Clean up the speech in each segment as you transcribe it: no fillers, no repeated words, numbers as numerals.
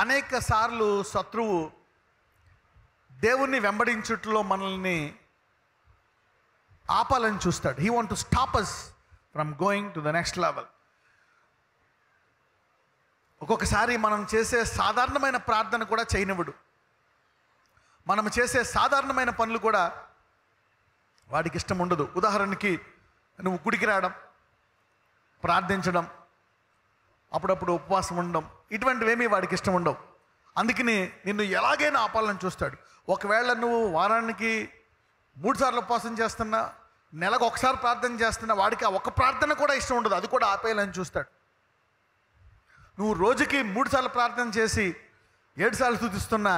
అనేక సార్లు శత్రువు దేవుణ్ణి వెంబడించుట్లో మనల్ని ఆపాలని చూస్తాడు. He want to stop us from going to the next level. ఒక్కొక్కసారి మనం చేసే సాధారణమైన ప్రార్థన కూడా చేయనివ్వడు. మనం చేసే సాధారణమైన పనులు కూడా వాడికి ఇష్టం ఉండదు. ఉదాహరణకి నువ్వు గుడికి రావడం, ప్రార్థించడం, అప్పుడప్పుడు ఉపవాసం ఉండడం, ఇటువంటివేమీ వాడికి ఇష్టం ఉండవు. అందుకని నిన్ను ఎలాగైనా ఆపాలని చూస్తాడు. ఒకవేళ నువ్వు వారానికి 3 సార్లు ఉపవాసం చేస్తున్నా, నెలకు ఒకసారి ప్రార్థన చేస్తున్నా, వాడికి ఆ ఒక్క ప్రార్థన కూడా ఇష్టం ఉండదు, అది కూడా ఆపేయాలని చూస్తాడు. నువ్వు రోజుకి 3 సార్లు ప్రార్థన చేసి 7 సార్లు స్తుతిస్తున్నా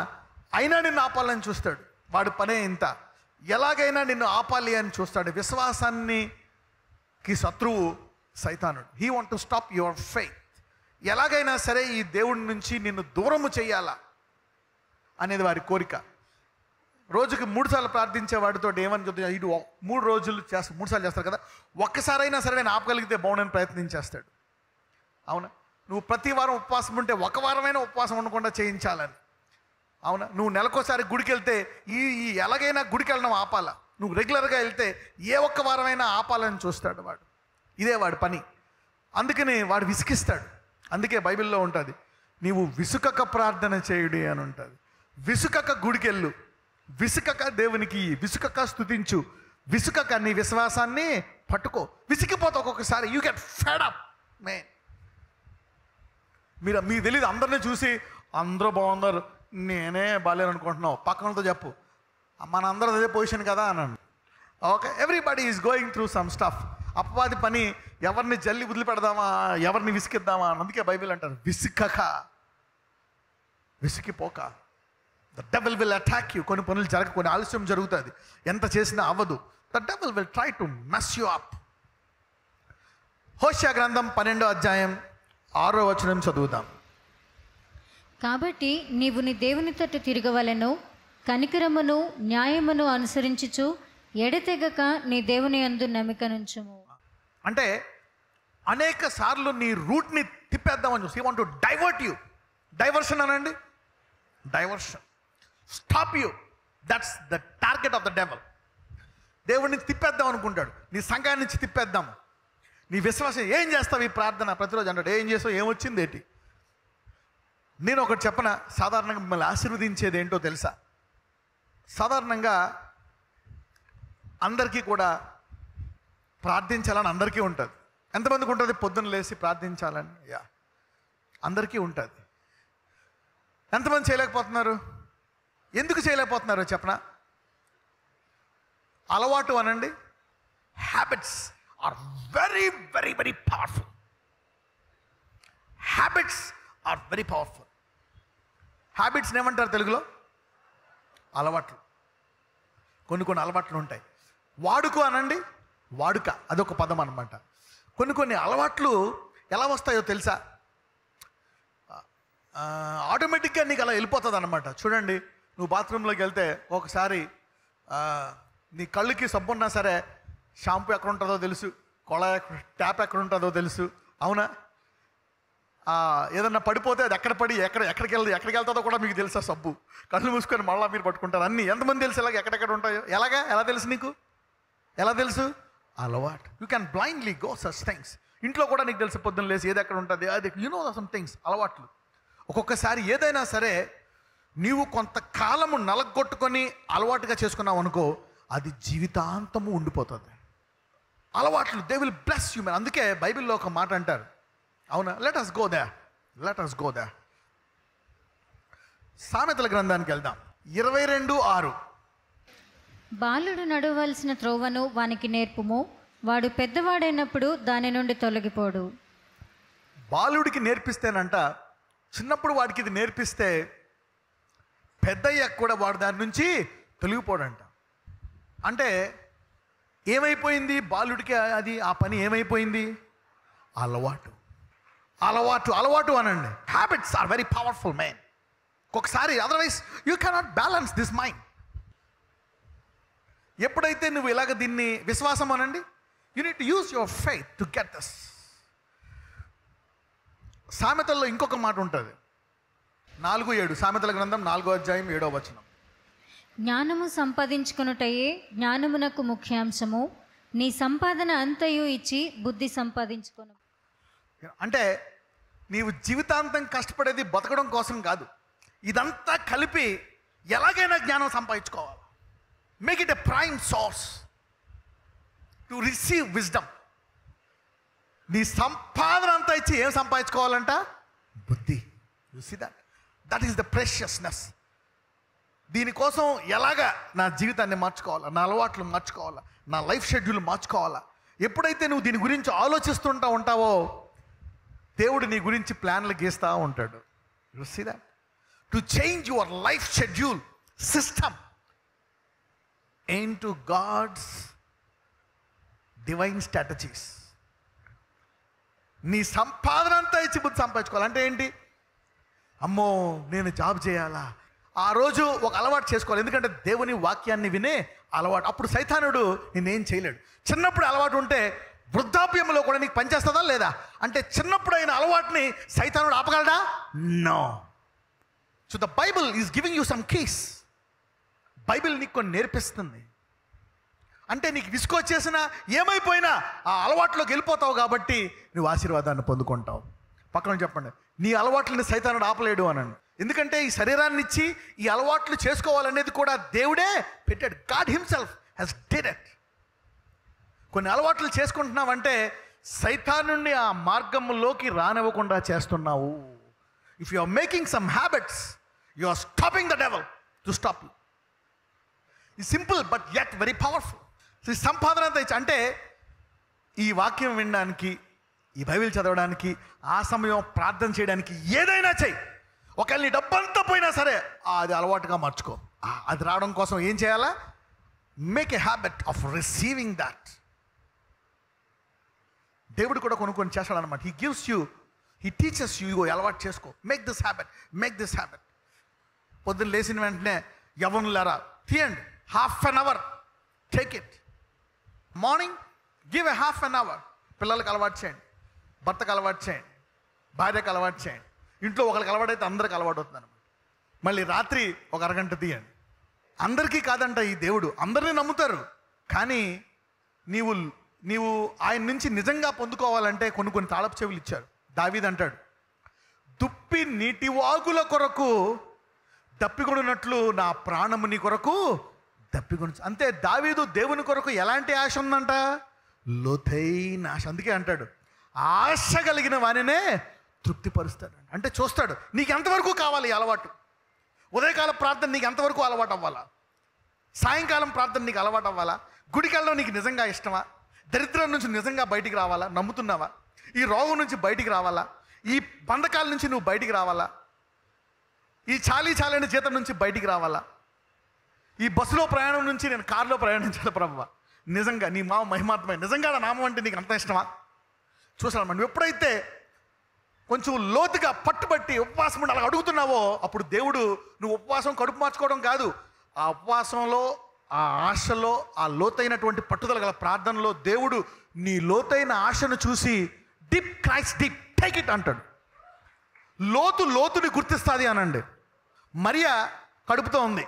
అయినా నిన్ను ఆపాలని చూస్తాడు. వాడి పనే ఇంత. ఎలాగైనా నిన్ను ఆపాలి అని చూస్తాడు. విశ్వాసానికి శత్రువు సైతానుడు. He want to stop your faith. ఎలాగైనా సరే ఈ దేవుడి నుంచి నిన్ను దూరము చేయాలా అనేది వారి కోరిక. రోజుకి 3 సార్లు ప్రార్థించే వాడితో ఏమని చెప్తా, ఇటు 3 సార్లు చేస్తారు కదా, ఒక్కసారైనా సరే నేను ఆపగలిగితే బాగుండని ప్రయత్నించేస్తాడు. అవునా? నువ్వు ప్రతి వారం ఉపవాసం ఉంటే ఒక వారమైనా ఉపవాసం ఉండకుండా చేయించాలని. అవునా? నువ్వు నెలకోసారి గుడికి వెళ్తే ఈ ఎలాగైనా గుడికి వెళ్ళడం ఆపాలా. నువ్వు రెగ్యులర్గా వెళ్తే ఏ ఒక్క వారమైనా ఆపాలని చూస్తాడు వాడు. ఇదే వాడి పని. అందుకని వాడు విసిగిస్తాడు. అందుకే బైబిల్లో ఉంటుంది, నీవు విసుకక ప్రార్థన చేయుడి అని ఉంటుంది. విసుకక గుడికెళ్ళు, విసుకక దేవునికి, విసుకక స్తుతించు, విసుకక నీ విశ్వాసాన్ని పట్టుకో. విసిగిపోతే ఒక్కొక్కసారి యూ గెట్ ఫెడ్ అప్ మే. మీకు తెలియదు, అందరినీ చూసి అందరూ బాగున్నారు, నేనే బాగాలేను అనుకుంటున్నావు, పక్కనతో చెప్పు మన అందరూ అదే పొజిషన్ కదా అన్నాను. Okay, everybody is going through some stuff. అపవాది పని ఎవరిని జల్లి వదిలిపెడదామా, ఎవరిని విసిగిద్దామా. అందుకే బైబిల్ అంటారు విసుకక, విసిగిపోక. The devil will attack you. కొన్ని పనులు కొన్ని ఆలస్యం జరుగుతుంది, ఎంత చేసినా అవ్వదు. The devil will try to mess you up. హోషేయ గ్రంథం 12వ అధ్యాయం 6వ వచనం చదువుదాం. కాబట్టి నీవు నీ దేవుని తట్టు తిరగవలెను, కనికరమును న్యాయమును అనుసరించుచు ఎడతెగక నీ దేవుని యందు నమ్మికనుంచుము. అంటే అనేక సార్లు నీ రూట్ని తిప్పేద్దామని చూసి, want to divert you. Diversion అనండి, diversion. Stop you. That's the target of the devil. దేవుడిని తిప్పేద్దాం అనుకుంటాడు. నీ సంఘాన్ని నుంచి తిప్పేద్దాము. నీ విశ్వాసం ఏం చేస్తావు ఈ ప్రార్థన ప్రతిరోజు అంటాడు. ఏం చేస్తావు, ఏమొచ్చింది ఏంటి? నేను ఒకటి చెప్పన, సాధారణంగా మిమ్మల్ని ఆశీర్వదించేది ఏంటో తెలుసా? సాధారణంగా అందరికీ కూడా ప్రార్థించాలని అందరికీ ఉంటుంది. ఎంతమందికి ఉంటుంది పొద్దున్న లేచి ప్రార్థించాలని? యా, అందరికీ ఉంటుంది. ఎంతమంది చేయలేకపోతున్నారు? ఎందుకు చేయలేకపోతున్నారో చెప్పనా? అలవాటు అనండి. Habits are very very very powerful. Habits are very powerful. హ్యాబిట్స్ని ఏమంటారు తెలుగులో? అలవాట్లు. కొన్ని అలవాట్లు ఉంటాయి. వాడుక అనండి, వాడుక, అదొక పదం అనమాట. కొన్ని అలవాట్లు ఎలా వస్తాయో తెలుసా? ఆటోమేటిక్గా నీకు అలా వెళ్ళిపోతుంది అనమాట. చూడండి, నువ్వు బాత్రూంలోకి వెళ్తే ఒకసారి నీ కళ్ళుకి సబ్బు ఉన్నా సరే షాంపూ ఎక్కడ ఉంటుందో తెలుసు, ట్యాప్ ఎక్కడ ఉంటుందో తెలుసు. అవునా? ఏదన్నా పడిపోతే అది ఎక్కడ పడి ఎక్కడికి వెళ్తుందో కూడా మీకు తెలుసా? సబ్బు కళ్ళు మూసుకొని మళ్ళీ మీరు పట్టుకుంటారు. అన్నీ ఎంతమంది తెలుసు ఇలాగ ఎక్కడెక్కడ ఉంటాయో? ఎలా తెలుసు నీకు? ఎలా తెలుసు? అలవాటు. You can blindly go such things. ఇంట్లో కూడా నీకు తెలుసు, పొద్దున్న లేసి ఏది ఎక్కడ ఉంటుంది, అది యు నో సమ్ థింగ్స్. అలవాట్లు. ఒక్కొక్కసారి ఏదైనా సరే నీవు కొంతకాలము నలగొట్టుకొని అలవాటుగా చేసుకున్నావు అనుకో, అది జీవితాంతము ఉండిపోతుంది. అలవాట్లు, దే విల్ బ్లెస్ యూ. అందుకే బైబిల్లో ఒక మాట అంటారు. అవునా? Let us go there. సామెతల గ్రంథానికి వెళ్దాం. 22:6. బాలుడు నడవలసిన త్రోవను వానికి నేర్పుము, వాడు పెద్దవాడైనప్పుడు దాని నుండి తొలగిపోడు. బాలుడికి నేర్పిస్తేనంట, చిన్నప్పుడు వాడికి ఇది నేర్పిస్తే పెద్దయ్యాక కూడా వాడు దాని నుంచి తొలగిపోడంట. అంటే ఏమైపోయింది బాలుడికి? అది ఆ పని ఏమైపోయింది? అలవాటు అనండి. Habits are very powerful man. ఒకసారి otherwise you cannot balance this mind. ఎప్పుడైతే నువ్వు ఇలాగ దీన్ని విశ్వాసం అనండి, you need to use your faith to get this. సామెతల్లో ఇంకొక మాట ఉంటుంది, 4:7 సామెతల గ్రంథం 4వ అధ్యాయం 7వ వచనం. జ్ఞానము సంపాదించుకొనుటయే జ్ఞానమునకు ముఖ్యాంశము, నీ సంపాదన అంతయు ఇచ్చి బుద్ధి సంపాదించుకొను. అంటే నీవు జీవితాంతం కష్టపడేది బతకడం కోసం కాదు, ఇదంతా కలిపి ఎలాగైనా జ్ఞానం సంపాదించుకోవాలి. Make it a prime source to receive wisdom. నీ సంపాదన అంతా ఇచ్చి ఏం సంపాదించుకోవాలంట? బుద్ధి. You see that is the preciousness. దీనికోసం ఎలాగా నా జీవితాన్ని మార్చుకోవాలా, నా అలవాట్లు మార్చుకోవాలా, నా లైఫ్ షెడ్యూల్ మార్చుకోవాలా. ఎప్పుడైతే నువ్వు దీని గురించి ఆలోచిస్తుంటా ఉంటావో దేవుడు నీ గురించి ప్లాన్లు గీస్తూ ఉంటాడు. You see that. To change your life schedule system into God's divine strategies. నీ సంపాదన అంతా ఇచ్చి బుద్ధి సంపాదించుకోవాలి. అంటే ఏంటి? అమ్మో నేను జాబ్ చేయాలా, ఆ రోజు ఒక అలవాటు చేసుకోవాలి. ఎందుకంటే దేవుని వాక్యాన్ని వినే అలవాటు. అప్పుడు సైతానుడు నేనేం చేయలేడు. చిన్నప్పుడు అలవాటు ఉంటే వృద్ధాప్యంలో కూడా నీకు పనిచేస్తుందా లేదా? అంటే చిన్నప్పుడు అయిన అలవాటుని సైతానుడు ఆపగలడా? No. So the Bible is giving you some keys. Bible నీకు కొన్ని నేర్పిస్తుంది. అంటే నీకు విసుకొచ్చేసినా ఏమైపోయినా ఆ అలవాట్లోకి వెళ్ళిపోతావు కాబట్టి నువ్వు ఆశీర్వాదాన్ని పొందుకుంటావు. పక్కన చెప్పండి, నీ అలవాట్లని సైతానుడు ఆపలేడు అనండి. ఎందుకంటే ఈ శరీరాన్ని ఇచ్చి ఈ అలవాట్లు చేసుకోవాలనేది కూడా దేవుడే పెట్టాడు. God himself he's did it. కొన్ని అలవాట్లు చేసుకుంటున్నావంటే సైతానుని ఆ మార్గంలోకి రానివ్వకుండా చేస్తున్నావు. If you are making some habits, you are stopping the devil to stop you. ఈ simple but yet very powerful. ఈ సంపాదన అంతా ఇచ్చి, అంటే ఈ వాక్యం వినడానికి, ఈ బైబిల్ చదవడానికి, ఆ సమయం ప్రార్థన చేయడానికి ఏదైనా చెయ్యి. ఒకవేళ నీ డబ్బంతా పోయినా సరే అది అలవాటుగా మార్చుకో. అది రావడం కోసం ఏం చేయాలా? Make a habit of receiving that. దేవుడు కూడా కొన్ని చేస్తాడు అనమాట. He gives you, he teachers you. ఇగో అలవాటు చేసుకో. Make this habit, make this habit. పొద్దున్న లేచిన వెంటనే యవ్వనులారా తీయండి, half an hour take it. Morning give a half an hour. పిల్లలకు అలవాటు చేయండి, భర్తకు అలవాటు చేయండి, భార్యకు అలవాటు చేయండి. ఇంట్లో ఒకరికి అలవాటు అయితే అందరికి అలవాటు అవుతుంది అనమాట. మళ్ళీ రాత్రి ఒక అరగంట తీయండి. అందరికీ కాదంట ఈ దేవుడు, అందరినీ నమ్ముతారు. కానీ నీవు ఆయన నుంచి నిజంగా పొందుకోవాలంటే కొన్ని తాళపు చెవులు ఇచ్చారు. దావీదు అంటాడు, దుప్పి నీటి వాగుల కొరకు దప్పికొనున్నట్లు నా ప్రాణము నీ కొరకు దప్పికొను. అంతే. దావీదు దేవుని కొరకు ఎలాంటి ఆశ ఉందంట? లోతైన ఆశ. అందుకే అంటాడు, ఆశ కలిగిన వానినే తృప్తిపరుస్తాడు. అంటే చూస్తాడు నీకు ఎంతవరకు కావాలి ఈ అలవాటు. ఉదయకాల ప్రార్థన నీకు ఎంతవరకు అలవాటు అవ్వాలా? సాయంకాలం ప్రార్థన నీకు అలవాటు అవ్వాలా? గుడికి వెళ్ళడం నీకు నిజంగా ఇష్టమా? దరిద్రం నుంచి నిజంగా బయటికి రావాలా? నమ్ముతున్నావా? ఈ రోగం నుంచి బయటికి రావాలా? ఈ బంధకాల నుంచి నువ్వు బయటికి రావాలా? ఈ చాలైన జీతం నుంచి బయటికి రావాలా? ఈ బస్సులో ప్రయాణం నుంచి నేను కారులో ప్రయాణించాలి ప్రభువా, నిజంగా నీ మహిమాత్మే, నిజంగా నా నామం అంటే నీకు అంత ఇష్టమా? చూసాను. నువ్వు ఎప్పుడైతే కొంచెం లోతుగా పట్టుబట్టి ఉపవాసం ఉండి అలా అడుగుతున్నావో అప్పుడు దేవుడు, నువ్వు ఉపవాసం కడుపు మార్చుకోవడం కాదు, ఆ ఉపవాసంలో, ఆ ఆశలో, ఆ లోతైనటువంటి పట్టుదల గల ప్రార్థనలో దేవుడు నీ లోతైన ఆశను చూసి deep Christ deep take it అంటాడు. లోతుని గుర్తిస్తుంది అనండి. మరియా కడుపుతో ఉంది,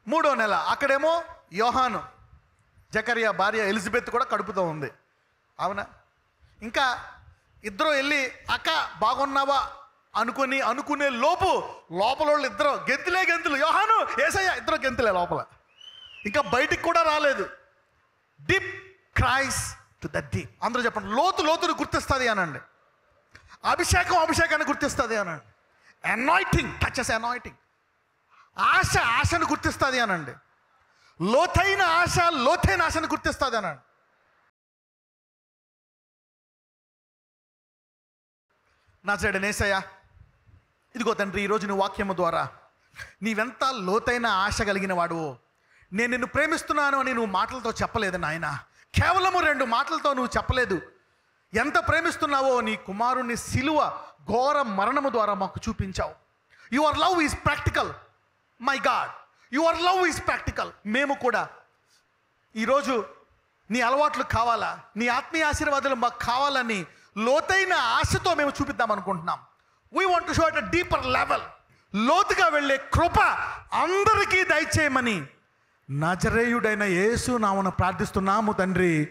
3వ నెల. అక్కడేమో యోహాను, జకరియా భార్య ఎలిజబెత్ కూడా కడుపుతో ఉంది. అవునా? ఇంకా ఇద్దరు వెళ్ళి అక్క బాగున్నావా అనుకునే లోపల వాళ్ళు ఇద్దరు గెంతులు, యోహాను ఏసయ్య, ఇద్దరు గెంతులే లోపల. ఇంకా బయటికి కూడా రాలేదు. Deep cries to the deep. అందరూ చెప్పండి, లోతుని గుర్తిస్తుంది అనండి. అభిషేకాన్ని గుర్తిస్తుంది అనండి. Anointing touches anointing. ఆశను గుర్తిస్తుంది అనండి. లోతైన ఆశను గుర్తిస్తుంది అనండి. నజరేయుడైన యేసయ్య, ఇదిగో తండ్రి, ఈరోజు నీ వాక్యము ద్వారా నీవెంత లోతైన ఆశ కలిగిన వాడువో, నేను నిన్ను ప్రేమిస్తున్నాను అని నువ్వు మాటలతో చెప్పలేదు నాయన, కేవలము 2 మాటలతో నువ్వు చెప్పలేదు. ఎంత ప్రేమిస్తున్నావో నీ కుమారుని సిలువ ఘోర మరణము ద్వారా మాకు చూపించావు. Your love is practical my God, your love is practical. మేము కూడా ఈరోజు నీ అలవాట్లు కావాలా, నీ ఆత్మీయ ఆశీర్వాదాలు మాకు కావాలని లోతైన ఆశతో మేము చూపిద్దాం అనుకుంటున్నాం. We want to show at a deeper level. లోతుగా వెళ్ళే కృప అందరికీ దయచేయమని నజరేయుడైన యేసు నామమున ప్రార్థిస్తున్నాము తండ్రి.